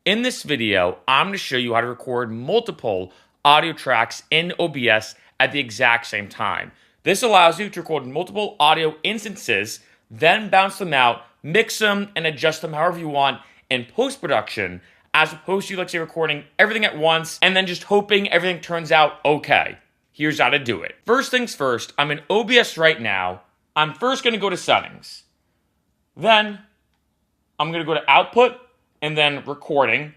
In this video, I'm going to show you how to record multiple audio tracks in OBS at the exact same time. This allows you to record multiple audio instances, then bounce them out, mix them, and adjust them however you want in post-production, as opposed to, let's say, recording everything at once and then just hoping everything turns out okay. Here's how to do it. First things first, I'm in OBS right now. I'm first going to go to Settings. Then I'm going to go to Output and then Recording.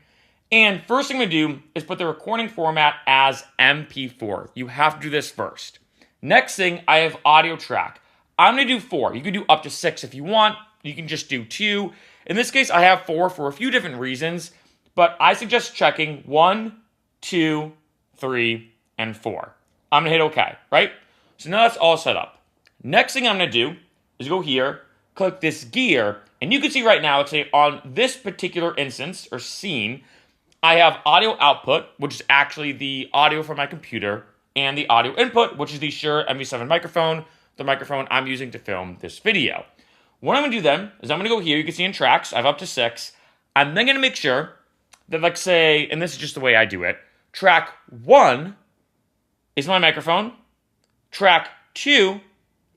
And first thing I'm going to do is put the recording format as MP4. You have to do this first. Next thing, I have audio track. I'm going to do 4. You can do up to 6 if you want. You can just do 2. In this case, I have 4 for a few different reasons, but I suggest checking 1, 2, 3, and 4. I'm going to hit OK, right? So now that's all set up. Next thing I'm going to do is go here, click this gear, and you can see right now, let's say on this particular instance or scene, I have audio output, which is actually the audio from my computer, and the audio input, which is the Shure MV7 microphone, the microphone I'm using to film this video. What I'm going to do then is I'm going to go here. You can see in tracks, I have up to 6. I'm then going to make sure that, like, say, and this is just the way I do it, track 1 is my microphone. Track 2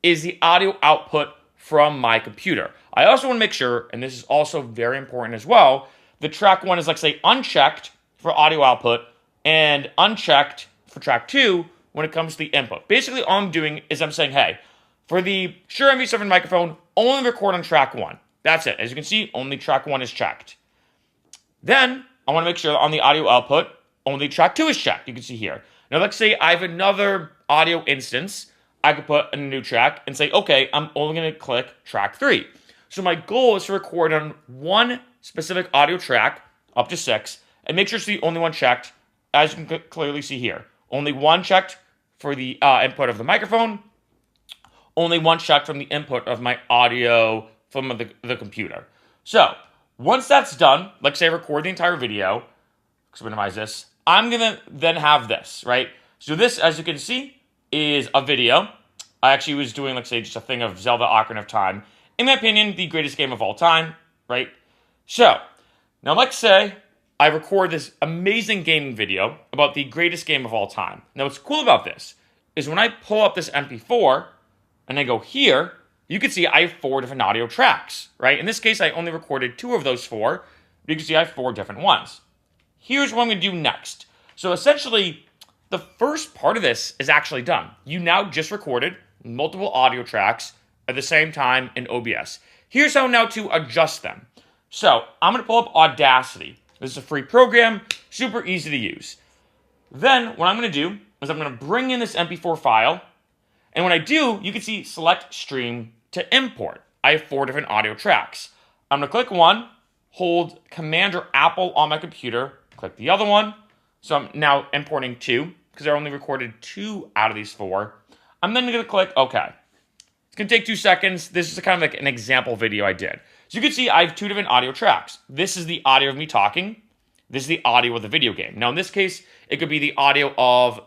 is the audio output from my computer. I also want to make sure, and this is also very important as well, the track 1 is, like, say, unchecked for audio output and unchecked for track 2 when it comes to the input. Basically, all I'm doing is I'm saying, hey, for the Shure MV7 microphone, only record on track 1. That's it. As you can see, only track 1 is checked. Then, I want to make sure that on the audio output, only track 2 is checked. You can see here. Now, let's say I have another audio instance. I could put a new track and say, okay, I'm only going to click track 3. So my goal is to record on one specific audio track, up to 6, and make sure it's the only one checked, as you can clearly see here. Only one checked for the input of the microphone, only one checked from the input of my audio from the computer. So, once that's done, let's say I record the entire video, let's minimize this, I'm going to then have this, right? So this, as you can see, is a video. I actually was doing, let's say, just a thing of Zelda Ocarina of Time. In my opinion, the greatest game of all time, right? So, now let's say I record this amazing gaming video about the greatest game of all time. Now what's cool about this is when I pull up this MP4 and I go here, you can see I have 4 different audio tracks, right? In this case, I only recorded 2 of those 4. But you can see I have 4 different ones. Here's what I'm going to do next. So essentially, the first part of this is actually done. You now just recorded multiple audio tracks at the same time in OBS. Here's how now to adjust them. So I'm going to pull up Audacity. This is a free program, super easy to use. Then what I'm going to do is I'm going to bring in this MP4 file. And when I do, you can see select stream to import. I have 4 different audio tracks. I'm going to click one, hold Command or Apple on my computer, click the other one. So I'm now importing 2 because I only recorded 2 out of these 4. I'm then going to click OK. It's going to take 2 seconds. This is kind of like an example video I did. So you can see I have 2 different audio tracks. This is the audio of me talking. This is the audio of the video game. Now in this case, it could be the audio of,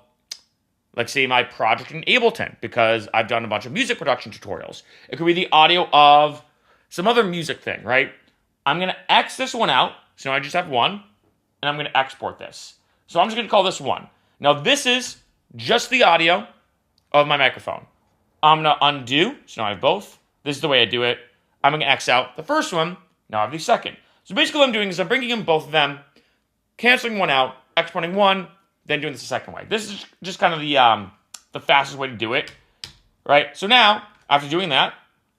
let's say, my project in Ableton, because I've done a bunch of music production tutorials. It could be the audio of some other music thing, right? I'm going to X this one out. So now I just have 1, and I'm going to export this. So I'm just going to call this 1. Now this is just the audio of my microphone. I'm going to undo, so now I have both. This is the way I do it. I'm going to X out the first one, now I have the second. So basically what I'm doing is I'm bringing in both of them, canceling one out, exporting one, then doing this the second way. This is just kind of the fastest way to do it, right? So now, after doing that,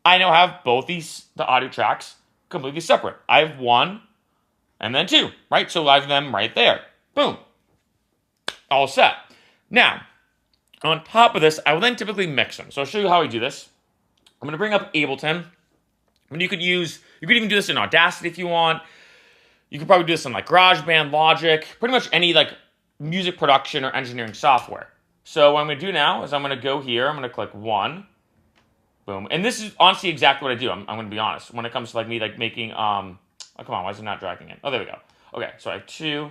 I now have both the audio tracks completely separate. I have 1 and then 2, right? So I have them right there. Boom. All set. Now, on top of this, I will then typically mix them. So I'll show you how I do this. I'm going to bring up Ableton. And you could even do this in Audacity if you want. You could probably do this in like GarageBand, Logic, pretty much any like music production or engineering software. So what I'm going to do now is I'm going to go here. I'm going to click 1. Boom. And this is honestly exactly what I do. I'm going to be honest. When it comes to like me like making, oh, come on, why is it not dragging in? Oh, there we go. Okay, so I have 2.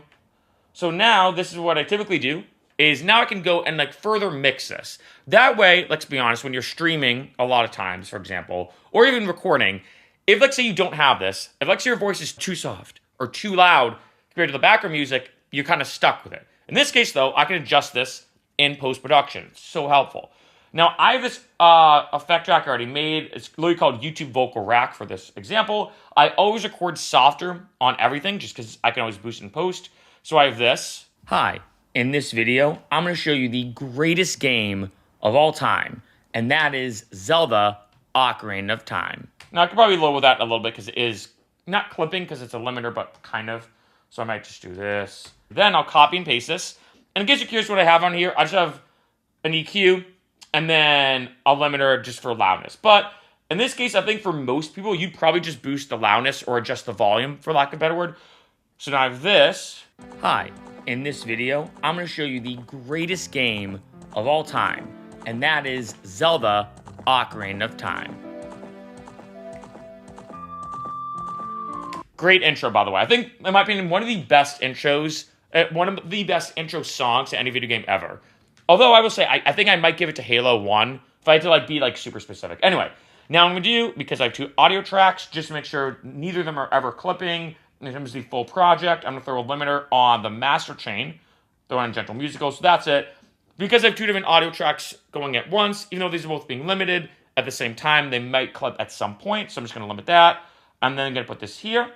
So now this is what I typically do. Is now I can go and like further mix this. That way, let's be honest, when you're streaming a lot of times, for example, or even recording, if let's say you don't have this, if let's say your voice is too soft or too loud, compared to the background music, you're kind of stuck with it. In this case, though, I can adjust this in post-production. It's so helpful. Now, I have this effect track already made. It's literally called YouTube Vocal Rack for this example. I always record softer on everything just because I can always boost in post. So I have this. Hi. In this video, I'm going to show you the greatest game of all time, and that is Zelda Ocarina of Time. Now, I could probably lower that a little bit because it is not clipping because it's a limiter, but kind of. So I might just do this. Then I'll copy and paste this. And in case you're curious what I have on here, I just have an EQ and then a limiter just for loudness. But in this case, I think for most people, you'd probably just boost the loudness or adjust the volume, for lack of a better word. So now I have this. Hi. In this video, I'm going to show you the greatest game of all time, and that is Zelda Ocarina of Time. Great intro, by the way. I think, in my opinion, one of the best intros, one of the best intro songs to any video game ever. Although I will say, I think I might give it to Halo 1 if I had to be super specific. Anyway, now I'm going to do, because I have 2 audio tracks, just to make sure neither of them are ever clipping. In terms of the full project, I'm going to throw a limiter on the master chain, throw in gentle musical, so that's it. Because I have 2 different audio tracks going at once, even though these are both being limited at the same time, they might clip at some point, so I'm just going to limit that. I'm then going to put this here.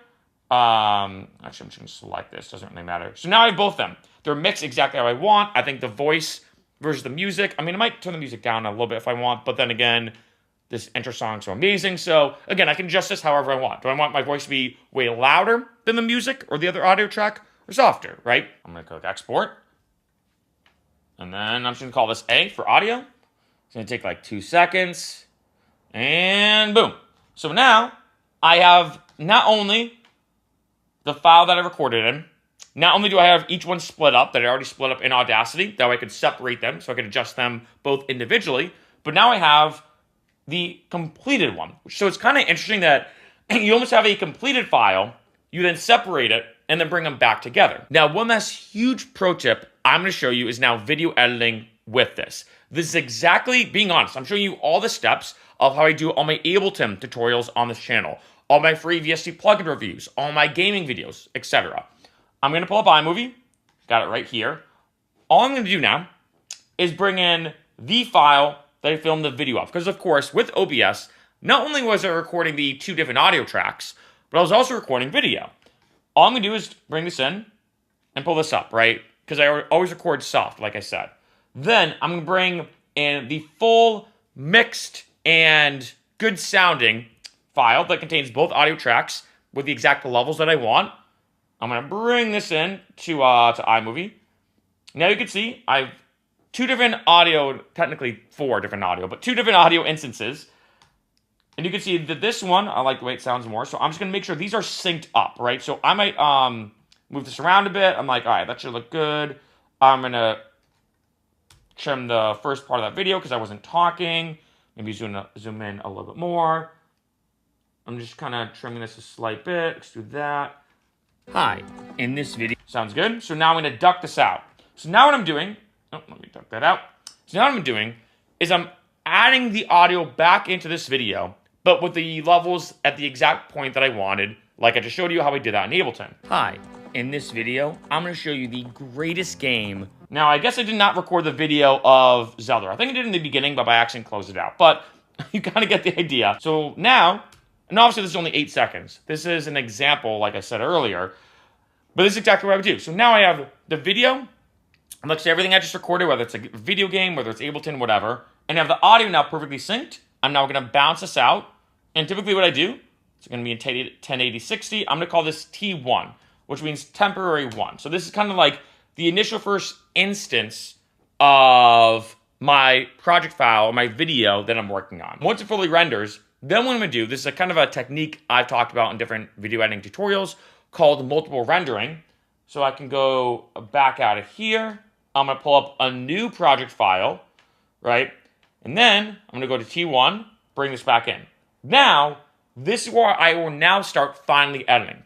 Actually, I'm just going to select this, doesn't really matter. So now I have both of them. They're mixed exactly how I want. I think the voice versus the music, I mean, I might turn the music down a little bit if I want, but then again, this intro song is so amazing. So, again, I can adjust this however I want. Do I want my voice to be way louder than the music or the other audio track, or softer, right? I'm going to click export. And then I'm just going to call this A for audio. It's going to take 2 seconds. And boom. So now I have not only the file that I recorded in, not only do I have each one split up, that I already split up in Audacity, that way I could separate them so I could adjust them both individually, but now I have the completed one. So it's kind of interesting that you almost have a completed file, you then separate it, and then bring them back together. Now, one last huge pro tip I'm going to show you is now video editing with this. This is exactly, being honest, I'm showing you all the steps of how I do all my Ableton tutorials on this channel, all my free VST plugin reviews, all my gaming videos, etc. I'm going to pull up iMovie, got it right here. All I'm going to do now is bring in the file that I filmed the video of. Because, of course, with OBS, not only was I recording the 2 different audio tracks, but I was also recording video. All I'm going to do is bring this in and pull this up, right? Because I always record soft, like I said. Then I'm going to bring in the full, mixed, and good sounding file that contains both audio tracks with the exact levels that I want. I'm going to bring this in to iMovie. Now you can see I've 2 different audio, technically 4 different audio, but 2 different audio instances. And you can see that this one, I like the way it sounds more. So I'm just going to make sure these are synced up, right? So I might move this around a bit. I'm like, all right, that should look good. I'm going to trim the first part of that video because I wasn't talking. Maybe zoom in a little bit more. I'm just kind of trimming this a slight bit. Let's do that. Hi, in this video. Sounds good. So now I'm going to duck this out. So now what I'm doing, let me duck that out. So now what I'm doing is I'm adding the audio back into this video, but with the levels at the exact point that I wanted, like I just showed you how I did that in Ableton. Hi, in this video, I'm going to show you the greatest game. Now, I guess I did not record the video of Zelda. I think I did in the beginning, but by accident closed it out. But you kind of get the idea. So now, and obviously this is only 8 seconds. This is an example, like I said earlier, but this is exactly what I would do. So now I have the video, and let's say everything I just recorded, whether it's a video game, whether it's Ableton, whatever, and I have the audio now perfectly synced. I'm now going to bounce this out, and typically what I do, it's going to be in 1080-60, I'm going to call this T1, which means temporary 1. So this is kind of like the initial first instance of my project file, my video that I'm working on. Once it fully renders, then what I'm going to do, this is a kind of a technique I've talked about in different video editing tutorials called multiple rendering. So I can go back out of here. I'm going to pull up a new project file, right? And then I'm going to go to T1, bring this back in. Now, this is where I will now start finally editing.